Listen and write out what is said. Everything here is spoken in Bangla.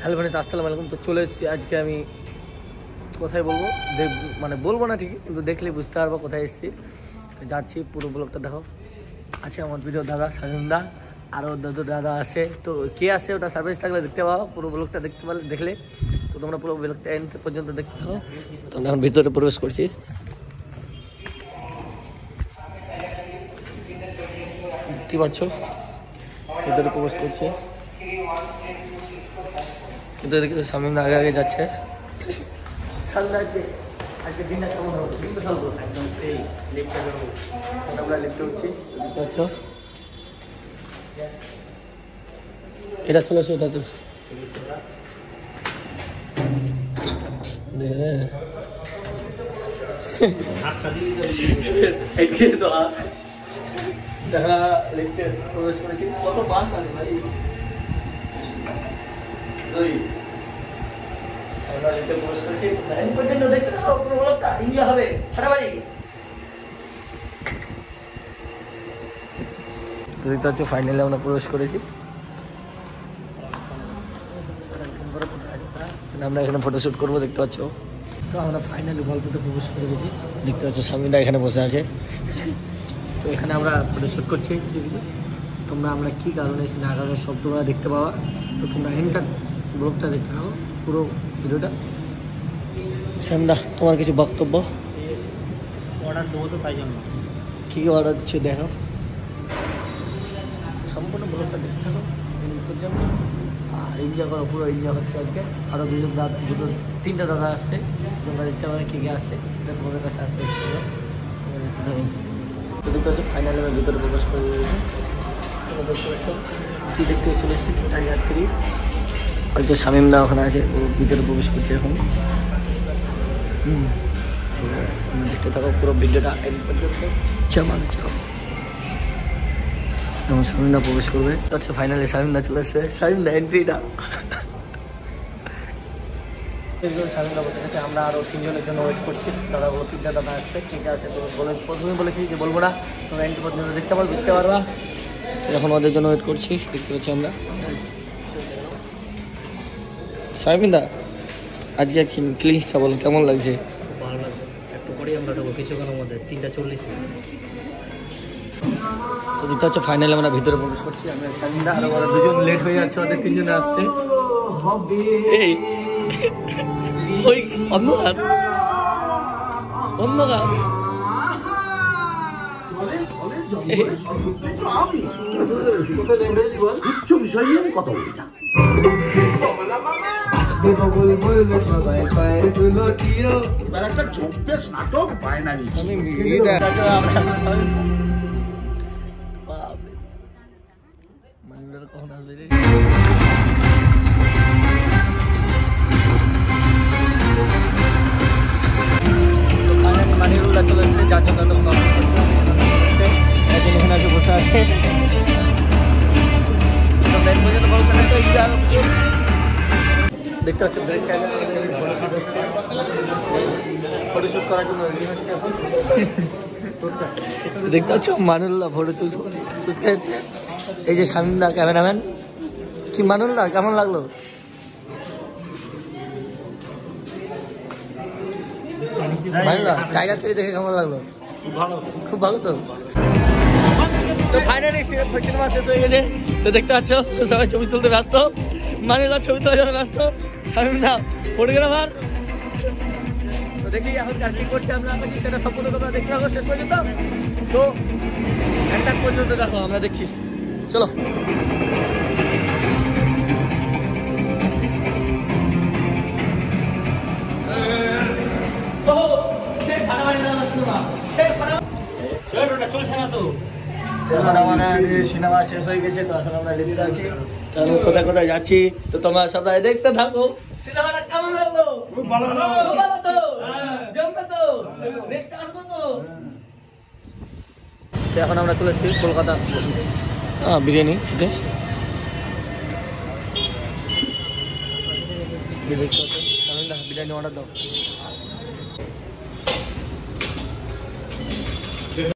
হ্যালো ফ্রেন্ডস, আসসালামু আলাইকুম। তো চলে এসেছি আজকে আমি কোথায় বলবো, মানে বলবো না ঠিকই, কিন্তু দেখলে বুঝতে পারবো কোথায় এসেছি। তো যাচ্ছি, পুরো ব্লগটা দেখো। আছে আমার প্রিয় দাদা সাজনদা, আরও দাদা আছে। তো কে আসে ওটা সার্ভিস থাকলে দেখতে পাবো, পুরো ব্লগটা দেখতে পারলে দেখলে। তো তোমরা পুরো ব্লগটা এন্ড পর্যন্ত দেখতে থাকো। তো আমরা এখন ভিতরে প্রবেশ করছি। দেখতে পাচ্ছ ভিতরে প্রবেশ করছে, কিন্তু দেখতে সামনে আগে আগে যাচ্ছে। আজকে দিনটা কেমন হবে, স্পেশাল একদম সেই লিফটে যাবো, আমরা লিফটে উঠছি। দেখতে পাচ্ছ এটা চলে আসো, এটা তো দেখা লিফটে প্রবেশ করেছি। কত বাস আছে ভাই, আমরা লিফটে প্রবেশ করেছি। লাইন পর্যন্ত দেখতে থাকো, পুরো ব্লগটা এনজয় হবে ফাটাফাটি। তো দেখতে পাচ্ছ ফাইনালি আমরা প্রবেশ করেছি। আমরা এখানে ফটোশ্যুট করবো, দেখতে পাচ্ছ। তো আমরা ফাইনালি গল্পতে প্রবেশ করে গেছি। দেখতে পাচ্ছ স্বামীরা এখানে বসে আছে। তো এখানে আমরা ফটোশ্যুট করছি কিছু কিছু। তোমরা আমরা কী কারণে এসে না কারণে সব তোমরা দেখতে পাওয়া। তো তোমরা এখানটা ব্লগটা দেখতে থাকো, পুরো ভিডিওটা। শ্যামদা, তোমার কিছু বক্তব্য? অর্ডার দেবো তো, তাই জন্য। কী কী অর্ডার দিচ্ছি দেখো, সম্পূর্ণ ব্লগটা দেখতে থাকো পর্যন্ত। আর এনজয় করো, পুরো এনজয় হচ্ছে আজকে। আরও তিনটা দাদা আসছে, তোমরা দেখতে পাবে কী কী আসছে, সেটা তোমাদের কাছে সারপ্রাইজ করবো, তোমরা দেখতে থাকো। তো দেখতে হচ্ছে ফাইনালি আমি ভিতরে প্রবেশ করে দিয়েছি। কী দেখতে চলেছি যাত্রী, আর যে শামীমদা ওখানে আছে, ও ভিতরে প্রবেশ করছে এখন। দেখতে থাকো পুরো ভিডিওটা এন্ড পর্যন্ত। আমার শামীমদা প্রবেশ করবে। আচ্ছা ফাইনালি শামীমদা চলে এসছে। শামীমদা এন্ট্রিটা, শামীমদা বসে গেছে। আমরা আরও তিনজনের জন্য ওয়েট করছি। দাদা ও তিনটা দাদা আসছে, ঠিক আছে। তো প্রথমে বলেছি যে বলবো না, তো এন্ট্রি পর্যন্ত দেখতে পারো, বুঝতে পারবা। এখন ওদের জন্য ওয়েট করছি, দেখতে পাচ্ছি আমরা। শামীমদা, আজকে ক্লিনসটা বলো কেমন লাগছে? ভালো লাগছে, একটু পরেই আমরা ঢুকবো কিছুক্ষণের মধ্যে, 3:40। তো দেখতে হচ্ছে ফাইনালি আমরা ভিতরে প্রবেশ করছি। আমরা শামীমদা আরো ওরা দুজন লেট হয়ে যাচ্ছে, ওদের তিনজনে আসতে। এই ওই অন্ধকার অন্ধকার বিষয় নিয়ে আমি কথা বলি না। একটা চব্বিশ নাটক বায়না কখন আসবে রে? মানিরুল্লাহ চলে এসছে, যার জন্য তখন এখানে এসে বসে আছে। দেখতে পাচ্ছি ফটোশুট হচ্ছে, ফটোশুট করার জন্য রেডি হচ্ছে এখন। দেখতে পাচ্ছ মানিরুল্লাহ ফটোশুট করছে। এই যে শামীমদা ক্যামেরাম্যান। কি মানিরুল্লাহ, কেমন লাগলো? জায়গা থেকে দেখে কেমন লাগলো? খুব ভালো। তো ফাইনালি সিনেমা শেষ হয়ে গেছে। তো দেখতে পাচ্ছ সবাই ছবি তুলতে ব্যস্ত, মানিরুল্লাহ ছবি তোলার জন্য ব্যস্ত, শামীমদা ফটোগ্রাফার। তো দেখি এখন কি করছি আমরা, সেটা সম্পূর্ণ তোমরা দেখতে থাকো শেষ পর্যন্ত। তো একটা পর্যন্ত দেখো, আমরা দেখছি, চলো। সিনেমা শেষ হয়ে গেছে, তো এখন আমরা লিখতে আছি, কোথায় কোথায় যাচ্ছি। তো তোমরা সবাই দেখতে থাকো। সিনেমাটা কেমন লাগলো? খুব ভালো তো, জমবে তো, নেক্সট আসবো তো। এখন আমরা চলে এসেছি কলকাতা বিরিয়ানি খেতে। বিরিয়ানি অর্ডার দাও।